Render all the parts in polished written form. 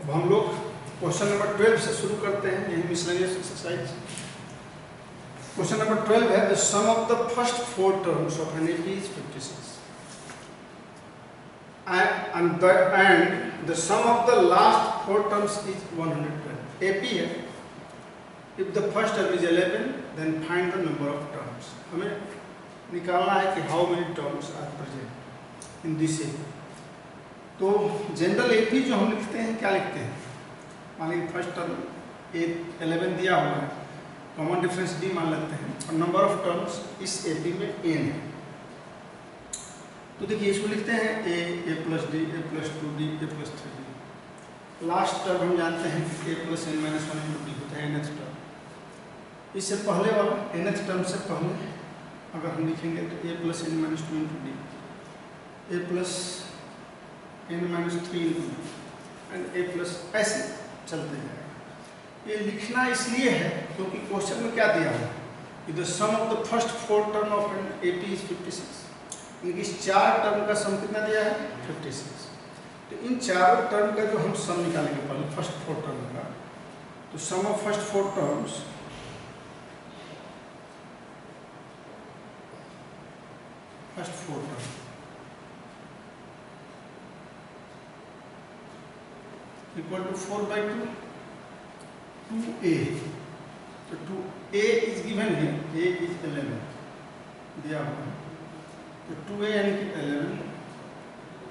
अब हम लोग क्वेश्चन नंबर 12 से शुरू करते हैं। यही मिसलेनियस एक्सरसाइज। क्वेश्चन नंबर 12 है the sum of the first 4 terms of an AP is 56 and the sum of the last 4 terms is 112. AP है, if the first term is 11 then find the number of terms. हमें निकालना है कि how many terms are present in this AP. तो general AP जो हम लिखते हैं क्या लिखते हैं, मान लीजिए फर्स्ट टर्म 11 दिया हुआ है, कॉमन डिफरेंस D मान लेते हैं और नंबर ऑफ टर्म्स इस AP में n है। तो देखिए इसको लिखते हैं a plus D, a plus 2d, a plus 3d। Last term हम जानते हैं कि a plus n minus 1 into D होता है nth टर्म। इससे पहले वाला nth टर्म से पहले अगर हम लिखेंगे तो a plus n minus 2 into D, a plus n minus 3 into D and a plus, ऐसे चलते जाएगा। ये लिखना इसलिए है क्योंकि क्वेश्चन में क्या दिया है कि the sum of the first 4 term of an AP is 56। इस 4 टर्म का सम कितना दिया है 56। तो इन चारों टर्म का जो हम सम निकालेंगे पहले फर्स्ट 4 टर्म का, तो sum of first 4 terms equal to 4/2 2a। तो 2a इज गिवन है, a इज 11 दिया हुआ है, तो 2a यानी कि 11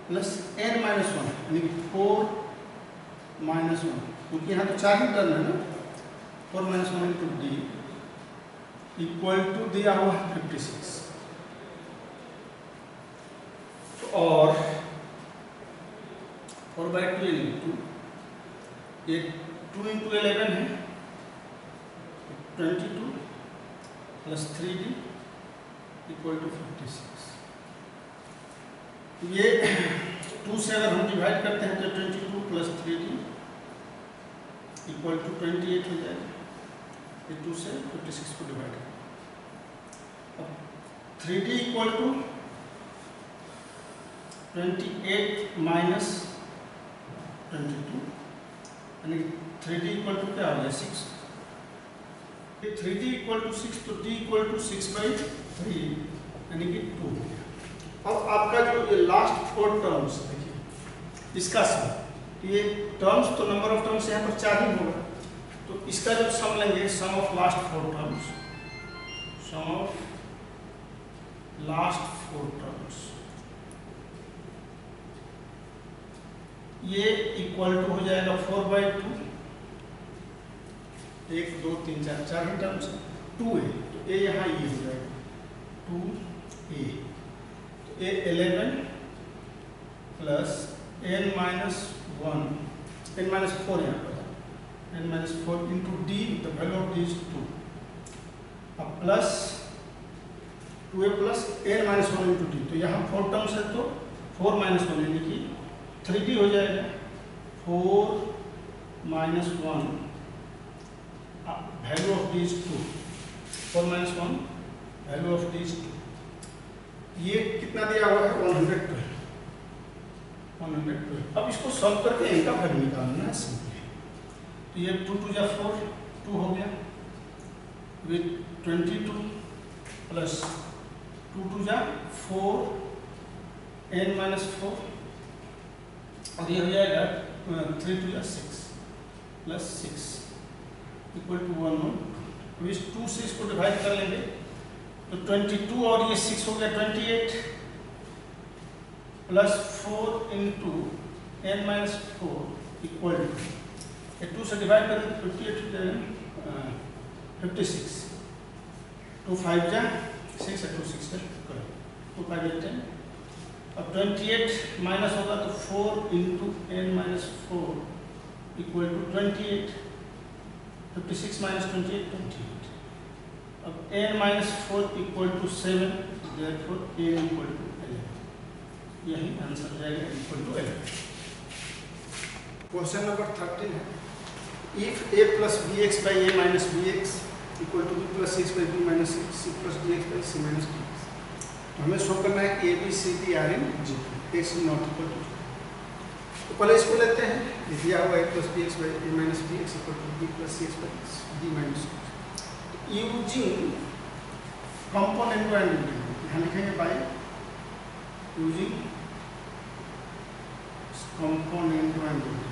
प्लस n माइनस 1 यानी कि 4 माइनस 1, क्योंकि यहाँ तो 4 ही टर्म है ना, 4 minus 1 into d equal to दिया हुआ 56। तो और 4/2 यानी 2, ये 2 इंटू 11 है 22 प्लस 3d इक्वल टू 56। ये 2 से अगर हम डिवाइड करते हैं तो 22 प्लस 3d इक्वल टू 28 हो जाएगा। ये 2 से 56 को डिवाइड करें। अब 3d इक्वल टू 28 माइनस 22 यानी 3d इक्वल टू क्या हो गया 6। 3d इक्वल टू 6 तो d इक्वल टू 6/3 यानी कि 2। अब आपका जो ये लास्ट 4 टर्म्स देखिए इसका सम, ये टर्म्स तो नंबर ऑफ टर्म्स यहाँ पर 4 ही होगा, तो इसका जब सम लेंगे sum of last 4 terms, sum of last 4 terms, ये इक्वल टू हो जाएगा 4/2, 1 2 3 4 ही टर्म्स है, 2a, तो a यहाँ ये हो जाएगा 2a, तो a 11 plus n minus 1, n minus 4 यहाँ पर है, n minus 4 into d, the value of d is 2, अब plus 2a plus n minus 1 into d, तो यहाँ 4 टर्म्स है तो 4 माइनस 1 यानी कि 3d हो जाएगा, 4 minus 1 value of d is 2, 4 minus 1 value of d is 2। ये कितना दिया हुआ है 112। अब इसको सॉल्व करके इनका वैल्यू निकालना है सिंपली। तो ये 2 2 जा 4, 2 हो गया विथ 22 प्लस 2 2 जा 4 n माइनस 4 और ये हो जाएगा 3 2 जा 6 प्लस 6 इक्वल टू 1 1। अब इस 2 से इसको डिवाइड कर लेंगे तो 22 और ये 6 हो गया 28 plus 4 into n minus 4 equal to 2 से डिवाइड करें तो 58 हो जाएगा 56, 2 5 जा 6 2 6 से करें 2 5 10। अब 28 माइनस होगा तो 4 into n minus 4 equal to 28, 56 minus 28 28। अब n minus 4 equal to 7, therefore n equal to 11। यही आंसर हो जाएगा इक्वल टू 11। क्वेश्चन नंबर 13 है if a plus bx by a minus bx equal to b plus c by b minus c plus dx by c minus dx। तो हमें show करना है कि a b c d are in G, x not equal to. तो पहले इसको लेते हैं, दिया हुआ a plus b x by a minus b x equal to b plus c x by d minus using component and dividend, यहाँ लिखेंगे by using component and dividend.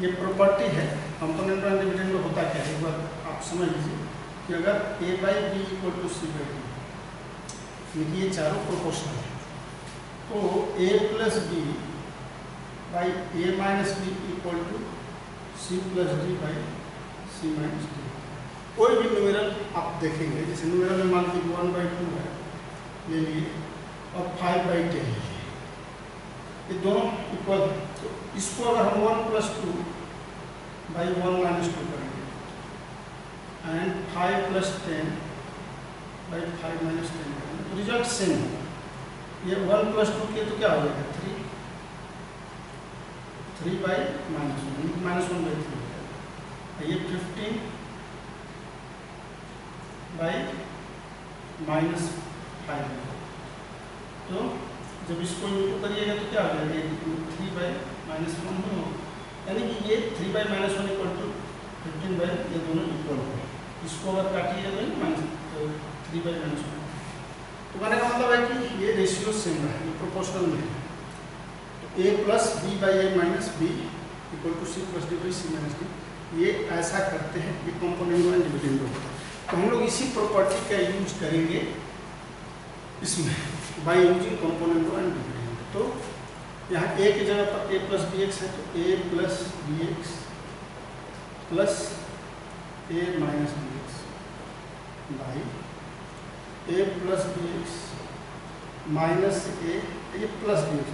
ये प्रॉपर्टी है कंपोनेंट एंड डिविडेंड में होता क्या है, एक बार आप समझ लीजिए कि अगर a by b equal to c by d, ये चारों प्रोपोर्शनल है, तो a plus b by a minus b equal to c plus d by c minus d. कोई भी न्यूमेरल आप देखेंगे, जैसे न्यूमेरल में मान लीजिए 1/2 है ये लिए और 5/10 है, ये दोनों इक्वल है, तो इसको अगर हम 1 + 2 बाई 1 - 2 करेंगे एंड 5 + 10 बाई 5 - 10 करेंगे तो रिजल्ट सेम है। ये 1 + 2 के तो क्या हो जाएगा 3 बाई -1 बाई 3 है, ये 15 बाई -5। तो जब इसको इंटू करिएगा तो क्या हो जाएगा 3 बाई -1 हो, यानी कि ये 3 बाई -1 इक्वल टू 15 बाई, ये दोनों इक्वल हो। इसको अगर काटिएगा तो 3 बाई -1, तो कहने का मतलब है कि ये रेशियो सेम है, ये प्रोपोर्शनल में है। तो a plus b by a minus b equal to c plus d by c minus d, ये ऐसा करते हैं, ये कंपोनेंट एंड डिविडेंड होता है। तो हम लोग इसी प्रॉपर्टी का यूज करेंगे इसमें by using component and dividend. तो यहाँ a की जगह पर a प्लस बी एक्स है, तो a plus b x plus a minus b x by a plus b x minus a, ये plus b x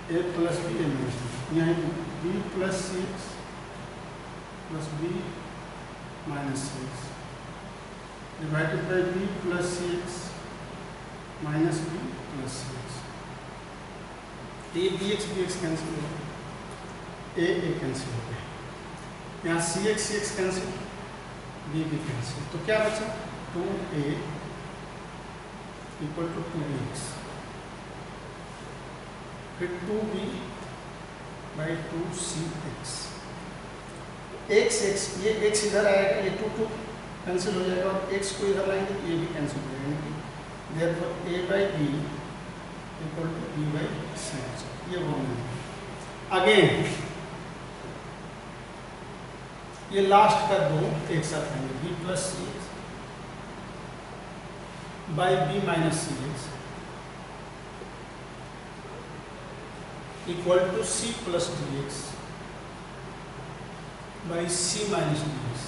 a plus b a minus b, यहाँ b plus c x plus b minus c x divided by b plus c x minus b plus c x. A b x cancel हो गया, a cancel हो गया, यहाँ c x cancel, b cancel, तो क्या बचा 2a equal to 2bx, फिर 2b by 2cx, x ये x इधर आएगा, ये 2 कैंसिल हो जाएगा और x को इधर लाएंगे तो ये भी कैंसिल हो जाएगा, therefore a by b equal to b by c. ये वो अगेन ये लास्ट का दो एक साथ आएंगे, b plus c x by b minus c x equal to c plus d x by c minus d x.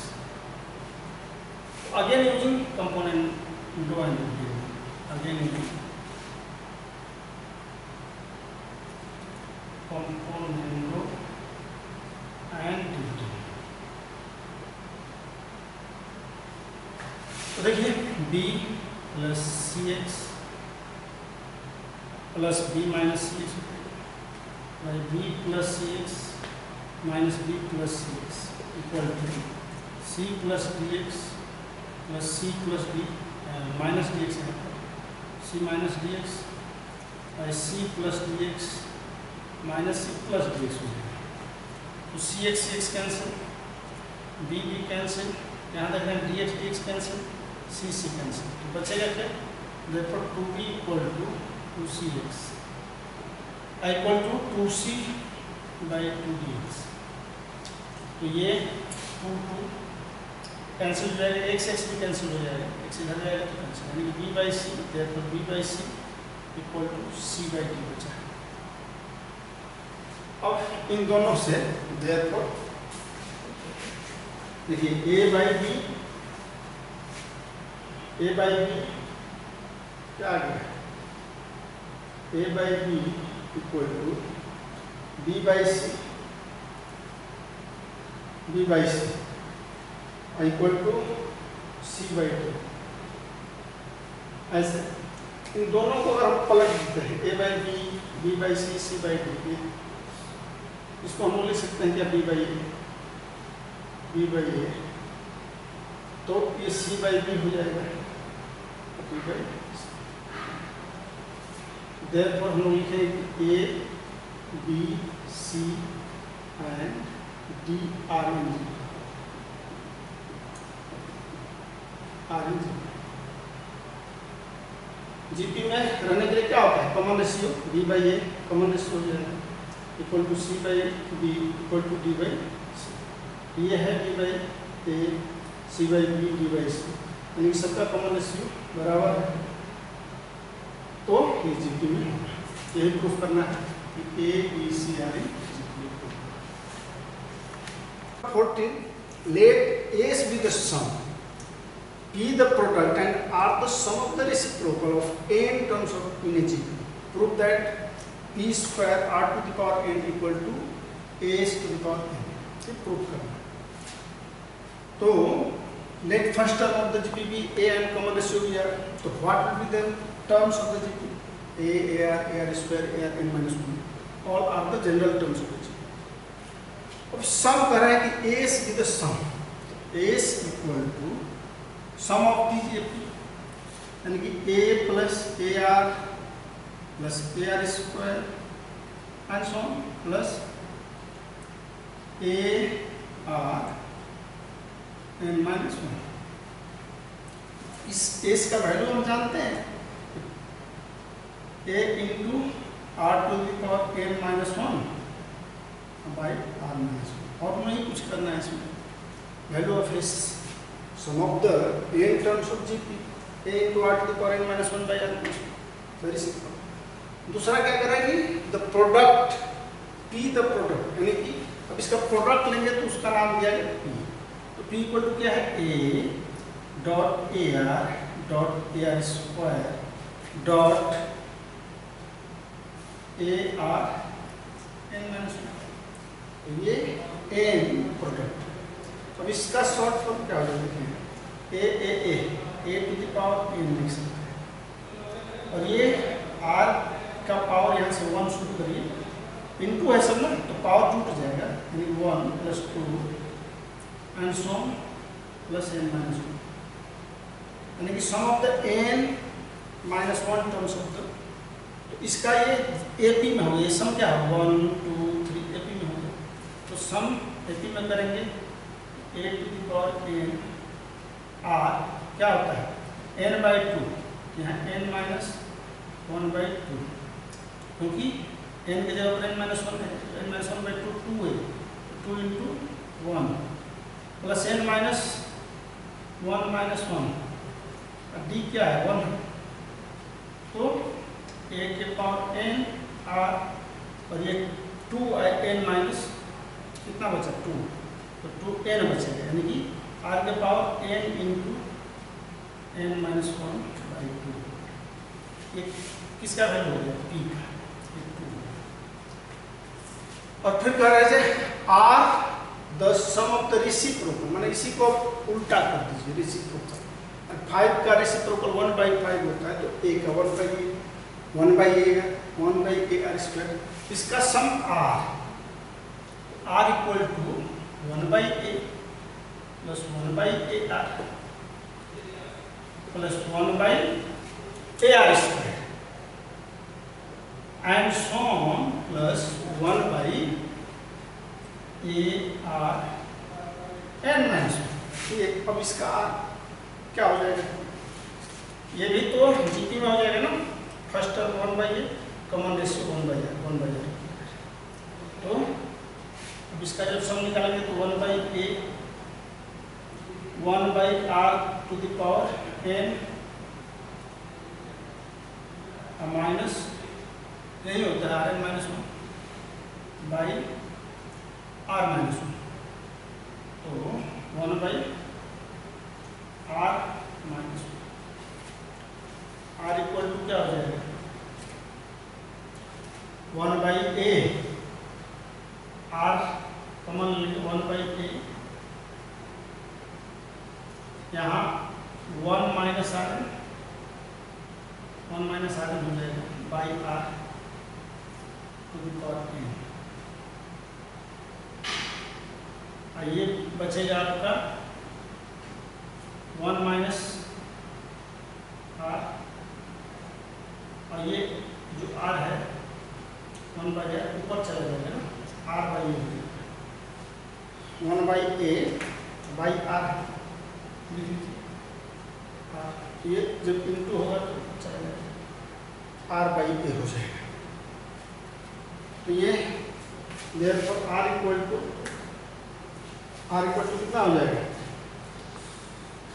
Again using component into and again using component and dividend. तो देखिए b plus c x plus b minus c x by b plus c x minus b plus c x equal to c plus d x plus c plus d minus d x है, c minus d x by c plus d x minus c plus d x हो जाएगा। तो c x cancel, b cancel, यहाँ तक है d x cancel, c cancel, तो बचेगा क्या therefore 2b equal to 2cx equal to 2c by 2dx। तो ये 2 कैंसिल हो जाएगा, x भी कैंसिल हो जाएगा, x इधर जाएगा तो कैंसिल, यानी कि b by c, therefore b by c equal to c by d बचा। अब इन दोनों से therefore देखिए a बाई बी क्या आ गया a by b equal to b by c equal to c by d. ऐसे इन दोनों को अगर हम पलट देते हैं a by b, b by c, c by d, इसको हम लिख सकते हैं क्या b बाई ए, तो ये सी बाई बी हो जाएगा, देयरफॉर हम लोग लिखेंगे a b c and d are in GP में रहने के लिए क्या होता है, common ratio b by a, common ratio हो जाएगा equal to c by b equal to d by c. ये है d by a c by b d by c, यानी सबका कॉमन रेशियो बराबर है। तो ये जीपी में यही प्रूफ करना है कि a b c are in GP. 14 let s be the sum P the product and R the sum of the reciprocal of n terms of in a GP. Prove that P square R to the power n equal to S to the power n. ये prove करना है। तो let first term of the GP be A and common ratio भी are, तो what will be the terms of the GP? A, AR, AR square, AR n minus 1. All are the general terms of the GP. अब sum कर रहा है कि S is the sum. S equal to sum of these AP, यानी कि a plus a r plus a r square and so on plus a r n minus 1। इस S का value हम जानते हैं, a into r to the power n minus 1 by r minus 1, और नहीं कुछ करना है इसमें। Value of S sum of the n terms of GP a into r to the power n minus 1 by r minus 1, very simple। दूसरा क्या करेंगे, the product P the product, यानी कि अब इसका प्रोडक्ट लेंगे तो उसका नाम दिया गया P, तो P इक्वल टू क्या है a dot A r square dot A R n minus 1, ये n प्रोडक्ट। अब इसका शॉर्ट फॉर्म क्या हो जाएगा, ए टू द पावर n लिख सकते हैं, और ये r का पावर यहाँ से 1 शुरू करिए, इनटू है सब ना, तो पावर जुट जाएगा, यानी 1 plus 2 and so on plus n minus 1, यानी कि sum of the n minus 1 terms of the, तो इसका ये एपी में हो गया, सम क्या हो 1 2 3 एपी में हो गया, तो सम एपी में करेंगे a to the power n r क्या होता है n by 2, यहाँ n minus 1 by 2, क्योंकि n के जगह पर n minus 1 है, n minus 1 by 2 2 है, 2 into 1 plus n minus 1 minus 1, d क्या है 1 है, तो a के पावर n r और ये 2 n माइनस कितना बचा 2, तो 2n बचेगा, यानी कि r के power n into n minus 1 by 2, ये किसका वैल्यू हो गया p का, और फिर कह रहे थे r the sum of the reciprocal, माने इसी को उल्टा कर दीजिए, रेसिप्रोकल, और 5 का रेसिप्रोकल 1 बाई 5 होता है, तो a का 1 बाई a आर स्क्वायर, इसका sum r equal to 1 by a plus 1 by ar plus 1 by ar square and so on plus 1 by ar n minus 1। ये अब इसका क्या हो जाएगा, ये भी तो जीपी में हो जाएगा ना, first term 1 by a, common ratio 1 by r, तो अब इसका जब सम निकालेंगे तो 1 by a 1 by r to the power n minus यही होता है rn minus 1 by r minus 1, तो 1 by r minus 1, r equal to क्या हो जाएगा 1 by a, r common 1 by a, यहाँ 1 माइनस आर हो जाएगा by r to the power n, ये बचेगा आपका 1 माइनस आर, और ये जो आर है 1 बाई आर ऊपर चला जाएगा ना, r by a, 1 by a by r, ये जब इंटू होगा तो चला जाएगा, आर बाई ए हो जाएगा। तो ये देयरफॉर आर इक्वल टू कितना हो जाएगा,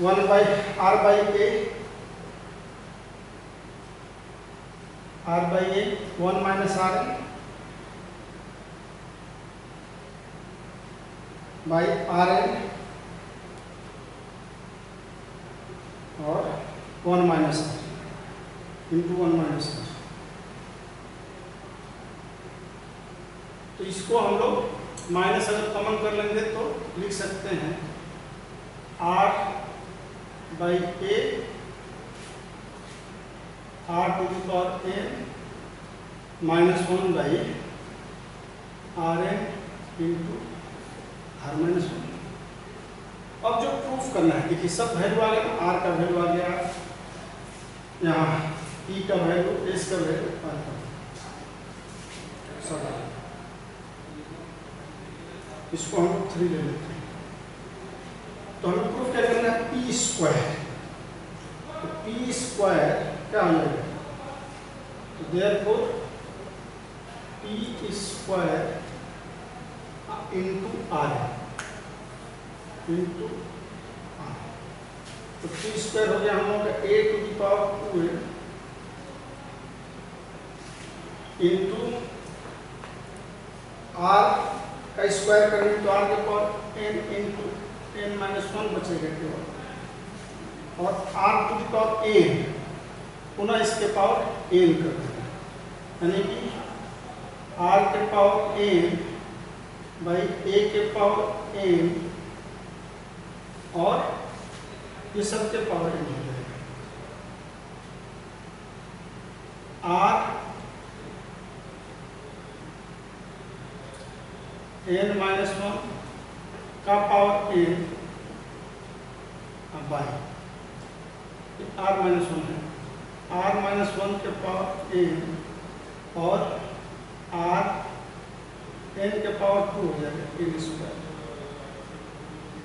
1 by r by a, r by a 1 minus r n by r n और 1 minus r into 1 minus r. तो इसको हम लोग माइनस अगर कॉमन कर लेंगे तो लिख सकते हैं r by a r to the power n minus 1 by r n into r minus 1। अब जो प्रूफ करना है, देखिए सब वैल्यू आ गया, आर का वैल्यू आ गया, यहाँ ई का वैल्यू, एस का वैल्यू, आर का सब आ गया। इसको हम 3 ले लेते हैं। तो हमें प्रूफ क्या करना है, पी स्क्वायर। तो पी स्क्वायर क्या हो जाएगा, तो therefore P square into r into r. तो पी स्क्वायर हो गया हम लोग का a to the power 2 into r का स्क्वायर करेंगे तो आर के power n into n minus 1 बचेगा केवल, और r to the power n पुनः इसके पावर एन कर देंगे, यानी कि आर के पावर एन बाई ए के पावर एन और ये सब के पावर एन हो जाएगा। आर एन माइनस 1 का power n by r minus 1 है, आर माइनस 1 के पावर एन और आर एन के पावर 2 हो जाएगा, एन स्क्वायर,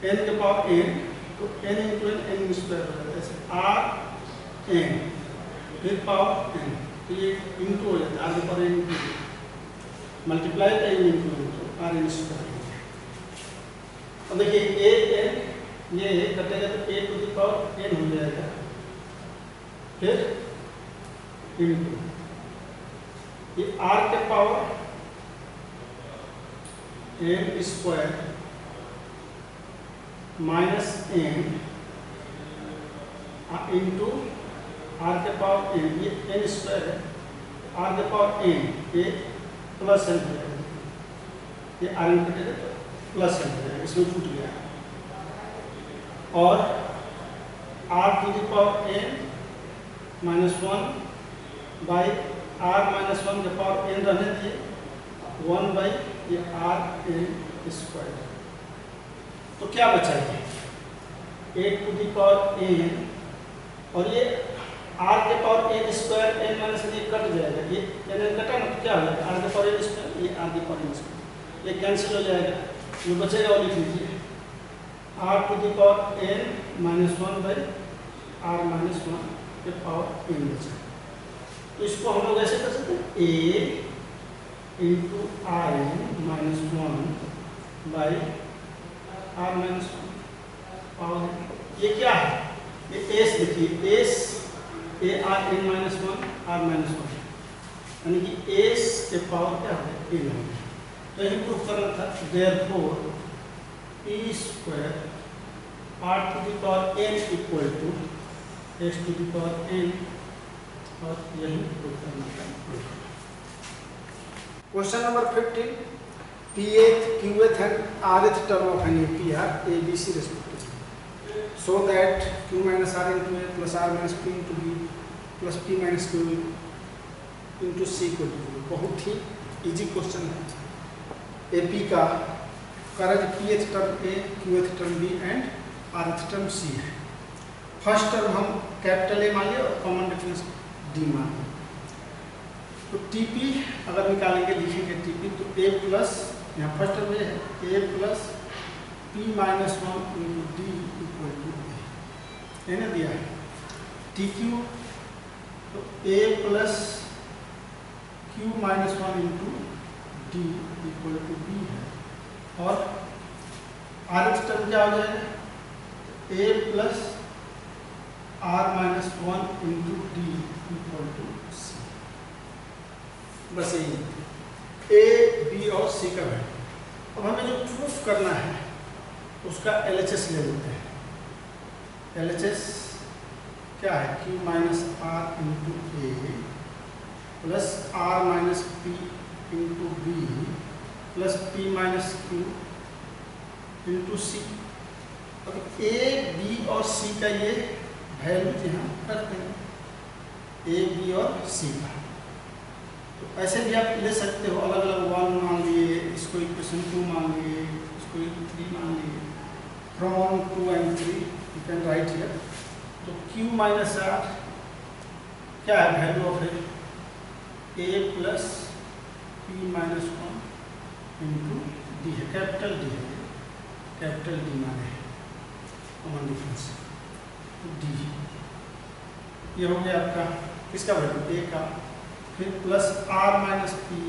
एन के पावर एन तो एन इंटू एन स्क्वायर हो जाता है, ऐसे आर एन फिर पावर एन, तो ये इंटू हो जाता है, आर के पावर एन मल्टीप्लाई का n into r n square. अब देखिए ए एन ये कटेगा तो ए टू द पावर एन हो जाएगा, फिर इंटू ये आर के power n square minus n into r के पावर एन, ये एन स्क्वायर है, आर के पावर एन ये प्लस एन हो जाएगा, ये आर एन कटेगा तो प्लस एन हो जाएगा, इसमें छूट गया, और r to the power n minus 1 by r minus 1 के पावर एन रहने दिए 1 बाई ये आर एन स्क्वायर। तो क्या बचा ये a to the power n, और ये आर के power n square n minus n cut जाएगा, ये एन कटा ना तो क्या हो जाएगा आर के पावर एन स्क्वायर, ये आर के पावर एन स्क्वायर, ये कैंसिल हो जाएगा, जो बचेगा वो लिख लीजिए r to the power n minus 1 by r minus 1 के पावर एन बचा। तो इसको हम लोग ऐसे कर सकते हैं a into r n minus 1 by r minus 1 power, ये क्या है, ये एस, देखिए S a r n minus 1 r minus 1, यानी कि एस के पावर क्या है एन हो गया। तो यही प्रूफ करना था, therefore P square r to the power n equal to s to the power n, और यही प्रूफ करना था। Question number 15, pth, qth and rth term of an AP are ABC respectively, so that q minus r into a plus r minus p into b plus p minus q into c equal to 0। बहुत ही easy question है। AP का current pth term a, qth term b and rth term c है। First term हम capital A मान लिया और common difference D मान लिया। तो टीपी अगर निकालेंगे, लिखेंगे टीपी, तो ए प्लस, यहाँ फर्स्ट टर्म ये है, a plus P minus 1 into d equal to a, ना दिया है। टी क्यू, तो a plus Q minus 1 into d equal to b है। और आर एक्स टर्म क्या हो जाएगा, a plus are minus 1 into d equal to c. बस यही ए बी और सी का वैल्यू। अब हमें जो प्रूफ करना है उसका एलएचएस ले लेते हैं। एलएचएस क्या है, q minus r into a plus are minus p into b plus P minus q into c. अब ए बी और सी का ये वैल्यू यहाँ रखते हैं, ए बी और सी का। तो ऐसे भी आप ले सकते हो, अलग अलग 1 मान लिए, इसको इक्वेशन 2 मान लिए, इसको 3 मान लिए, from 1 2 and 3 you can write here. तो q माइनस आर क्या है, value of A plus P minus 1 into D है, कैपिटल डी है, कैपिटल डी माने है कॉमन डिफरेंस डी। ये हो गया आपका किसका वैल्यू, ए का। फिर प्लस आर माइनस पी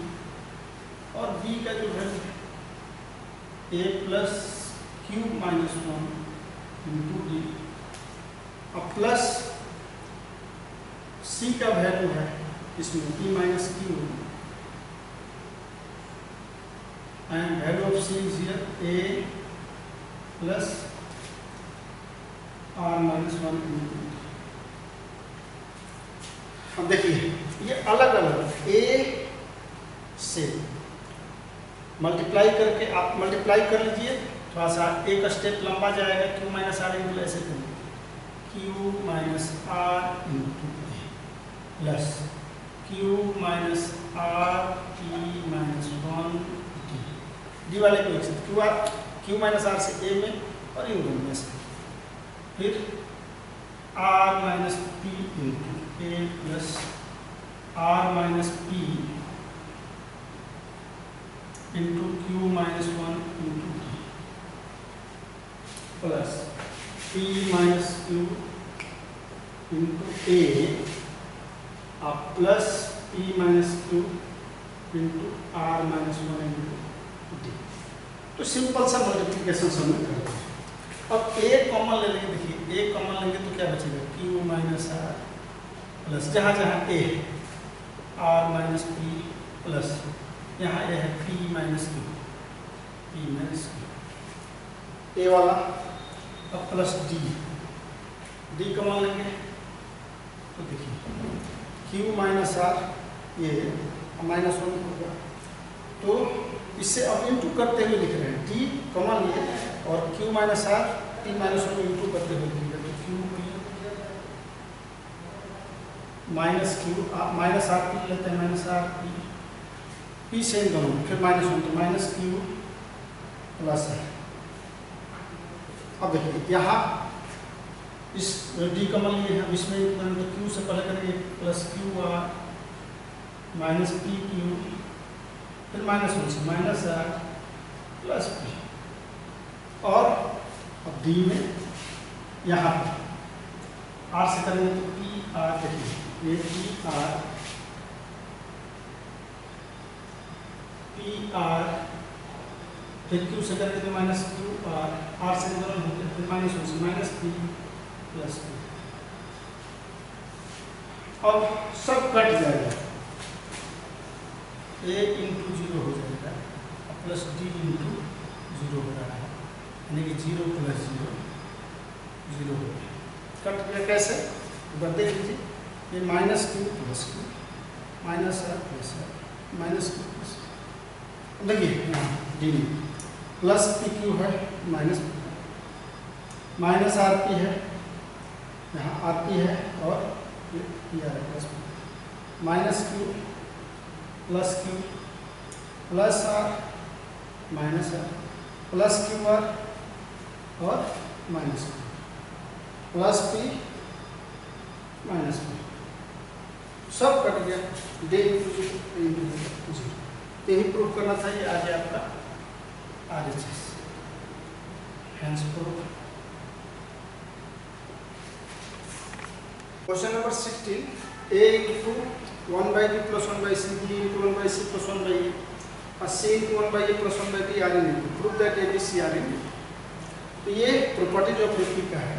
और बी का जो वैल्यू है a plus Q minus 1 into d. अब प्लस सी का वैल्यू है इसमें p minus q and value of c is here a plus are minus 1 into d. अब देखिए ये अलग अलग ए से मल्टीप्लाई करके आप मल्टीप्लाई कर लीजिए, थोड़ा सा एक स्टेप लंबा जाएगा। क्यू माइनस आर इंटू ऐसे करिए, q minus r into a plus Q minus are p minus 1 d. D वाले को एक साथ क्यू माइनस आर से ए में और इन दोनों में से, फिर r minus p into a plus are minus p into q minus 1 into d plus P minus q into a plus P minus q into r minus 1 into d. तो simple सा multiplication हमने कर दिया। अब ए common ले लेंगे, देखिए ए common लेंगे तो क्या बचेगा, क्यू माइनस आर प्लस जहाँ जहाँ ए है आर माइनस पी प्लस यहाँ ए है P minus Q, P minus Q A वाला। अब प्लस डी, डी कॉमन लेंगे तो देखिए क्यू माइनस आर ये माइनस 1 होगा, तो इससे अब इंटू करते हुए लिख रहे हैं, डी कॉमन लिए और Q minus are p minus 1 into करते हुए लिख रहे हैं, तो Q P minus Q minus R P लेते हैं, माइनस आर पी से इन दोनों फिर माइनस 1 तो माइनस क्यू प्लस है। अब देखिए यहाँ इस डी कॉमन लिए हैं, इसमें तो क्यू से पहले करेंगे plus Q are minus P Q फिर माइनस 1 से माइनस आर प्लस पी। और अब डी में यहाँ पर आर से करेंगे तो पी आर, देखिए ये पी आर फिर क्यू से करेंगे तो माइनस क्यू आर से दोनों होते हैं, फिर माइनस 1 से माइनस पी प्लस पी। अब सब कट जाएगा, ए इंटू 0 हो जाएगा प्लस डी इंटू 0 हो रहा है, यानी कि 0 प्लस 0 0 हो गया। कट गया कैसे बता दीजिए, ये minus Q plus Q minus R plus are minus Q plus, देखिए यहाँ डी प्लस पी क्यू है माइनस आर पी है, यहाँ आर पी है और ये पी आर है plus P, minus Q plus are minus R plus Q R और minus Q. Plus P minus P, सब कट गया, डे इंटू जीरो। यही प्रूफ करना था, ये आ गया आपका RHS। Hence proof. Question number 16, a into 1 by b plus 1 by c, b into 1 by c plus 1 by a, और c into 1 by a plus 1 by b are in A. Prove that A, B, C are in A. तो ये properties of AP का है।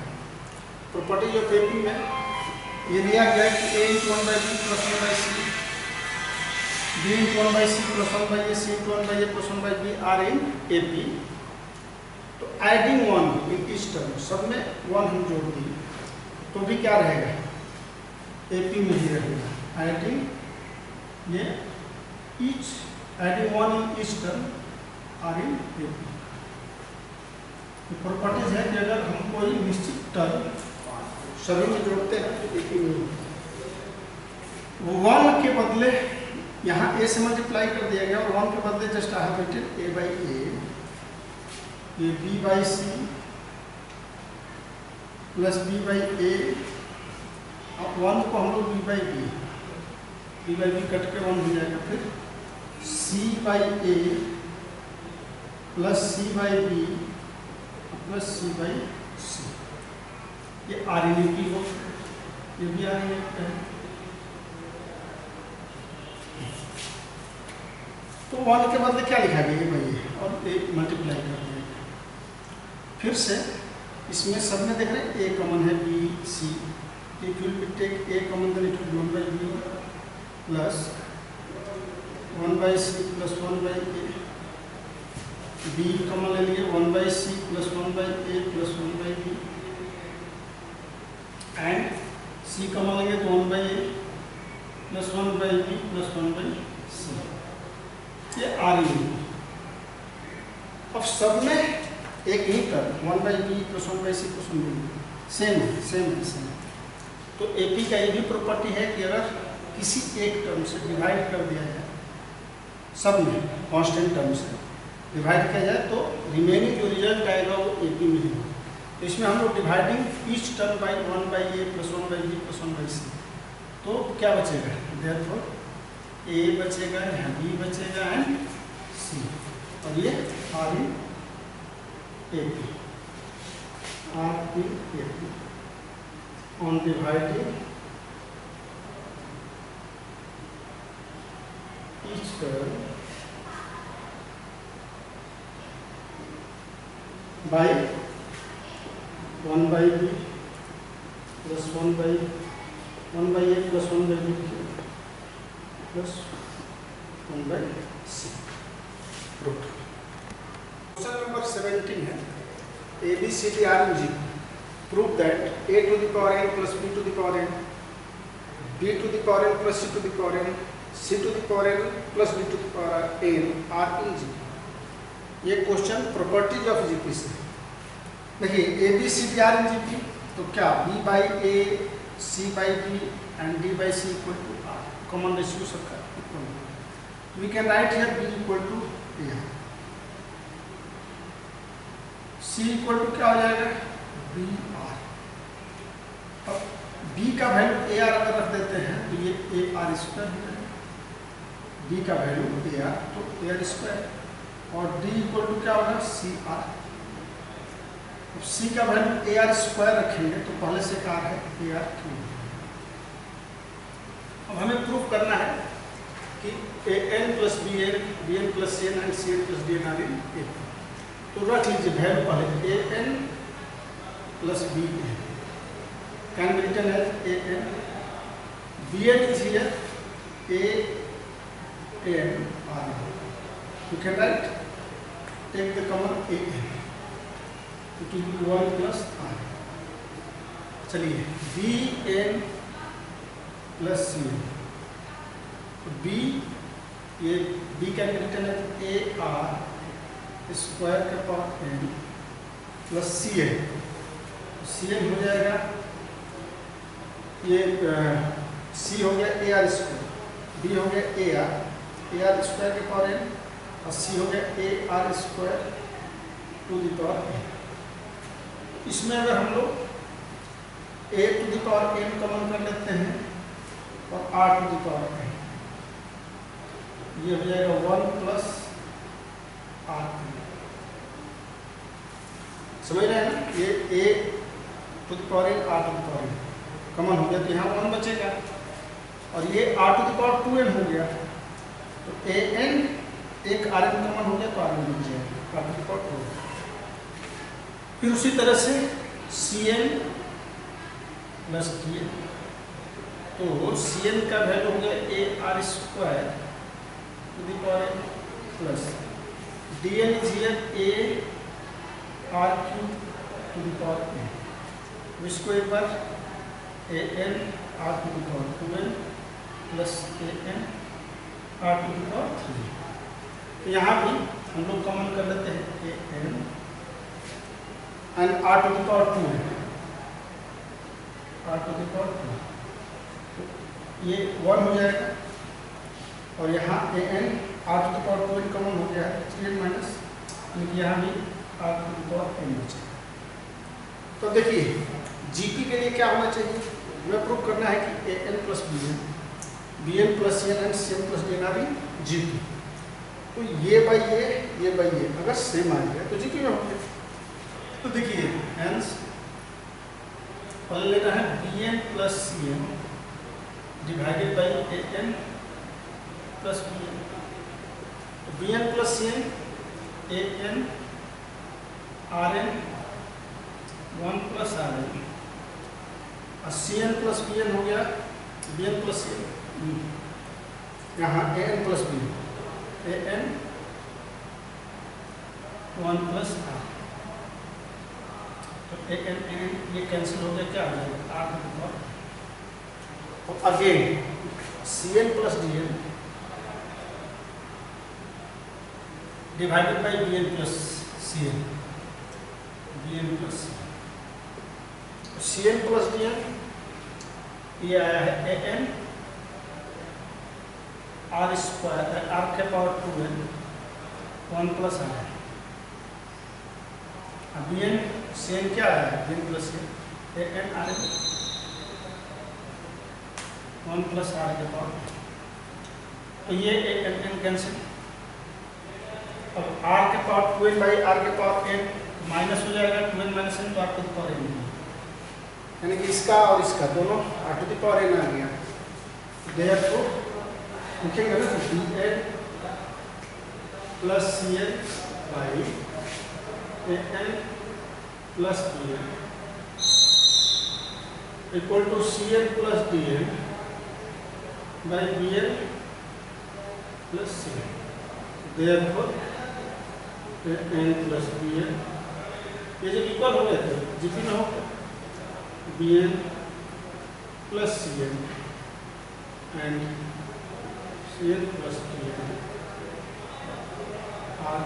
Properties of AP में ये दिया गया है कि a into 1 by b plus 1 by c, b into 1 by c plus 1 by a, c into 1 by a plus 1 by b are in AP. तो एडिंग 1 इन ईच टर्म, सब में 1 हम जोड़ दिए तो भी क्या रहेगा, AP में ही रहेगा। एडिंग ये each, adding 1 in each term are in AP। Properties है कि अगर हम कोई निश्चित टर्म सभी में जोड़ते हैं तो AP में, वो 1 के बदले यहाँ A से मल्टीप्लाई कर दिया गया और 1 के बदले just I have written A by A, ये B by C plus B by A, अब 1 को हम लोग B by B कट के 1 हो जाएगा, फिर C by A plus C by B plus C by C, ये RNAP हो, ये भी RNAP है। तो 1 के बदले क्या लिखा गया, ये भाई और A मल्टीप्लाई कर दिया। फिर से इसमें सब में देख रहे हैं A कॉमन है, B C, if you will take A common then it will be 1 by B plus 1 by C plus 1 by A, B common ले लिए 1 by C plus 1 by A plus 1 by B, and C common लेंगे तो 1 by A plus 1 by B plus 1 by C, ये RNA। अब सब में एक ही term 1 by B plus 1 by C plus 1 by B same. तो AP का ये भी प्रॉपर्टी है कि अगर किसी एक टर्म से डिवाइड कर दिया जाए, सब में कांस्टेंट टर्म से डिवाइड किया जाए तो रिमेनिंग जो रिजल्ट आएगा वो AP में ही होगा। तो इसमें हम लोग dividing each term by 1 by A plus 1 by B plus 1 by C, तो क्या बचेगा, देयरफॉर A बचेगा, यहाँ B बचेगा एंड C, और ये R in AP, R in AP on dividing each term by 1 by B plus 1 by A plus 1 by B plus 1 by C. Question number 17 है A, B, C, D, R, G. Prove that A to the power n plus B to the power n, B to the power n plus C to the power n, C to the power n plus D to the power n are in G. ये question properties of GP से। देखिए A, B, C, D are in GP, तो क्या B by A, C by B and D by C equal to R, common ratio सबका equal है। We can write here B equal to A, C equal to क्या हो जाएगा B R। अब B का value A R अगर रख देते हैं तो ये A R स्क्वायर हो जाएगा, B का वैल्यू A R तो A R स्क्वायर, और D इक्वल टू क्या होगा C R। अब C का वैल्यू A R स्क्वायर रखेंगे तो पहले से कार है A R क्यूब। अब हमें प्रूफ करना है कि A N plus B N, B N plus C N and C N plus D N are in A। तो रख लीजिए वैल्यू पहले A N plus B N can be written as A N, B N is here A N R। You can write, take the common A N, it will be 1 plus R। चलिए B N plus C N, तो B ये B can be written as A R square का power N plus C N, C N हो जाएगा ये C हो गया A R square, B हो गया A R स्क्वायर के पावर N, और C हो गया A R square to the power N। इसमें अगर हम लोग a to the power n common कर लेते हैं और r to the power n, ये हो जाएगा 1 प्लस r। समझ रहे हैं ना, ये a to the power n r to the power n common हो गया तो यहाँ 1 बचेगा, और ये r to the power 2n हो गया तो an एक rn कॉमन हो गया तो rn बच जाएगा r टू द पावर 2। फिर उसी तरह से Cn प्लस Dn, तो Cn का वैल्यू हो गया a r square to the power n plus Dn is here a r cube to the power n। इसको एक बार an r to the power 2n plus an r to the power 3। तो यहाँ भी हम लोग कॉमन कर लेते हैं an and r to the power 2 है, r to the power 2, तो ये 1 हो जाएगा और यहाँ an r to the power 2n common हो गया है 3n माइनस, लेकिन यहाँ भी r to the power n बचेगा। तो देखिए GP के लिए क्या होना चाहिए, हमें प्रूव करना है कि an plus bn plus cn and cn plus dn are GP। तो ये बाई ये अगर सेम आ गया तो GP में हो गया। तो देखिए हेंस पहले लेना है bn plus cn divided by an plus bn। तो bn plus cn an rn 1 plus rn और cn प्लस bn हो गया bn प्लस cn, यहाँ an plus bn an 1 plus r, तो an ये कैंसिल हो गया, क्या हो जाएगा r टू द पावर। और again cn plus dn divided by bn plus cn, bn plus cn plus dn, ये आया है an r स्क्वायर r के पावर 2n 1 प्लस r। अब bn cn क्या है, bn plus cn an r 1 plus r के power, तो ये an कैंसिल। अब r के पावर 2n बाई r के पावर n माइनस हो जाएगा, 2n माइनस n तो r to the power n, यानी कि इसका और इसका दोनों r to the power n आ गया। देयरफॉर लिखेंगे ना bn plus cn by an plus dn equal to cn plus dn by bn plus cn। Therefore an plus bn ये जब इक्वल हो गए थे जीपी में हो bn plus cn and cn plus dn r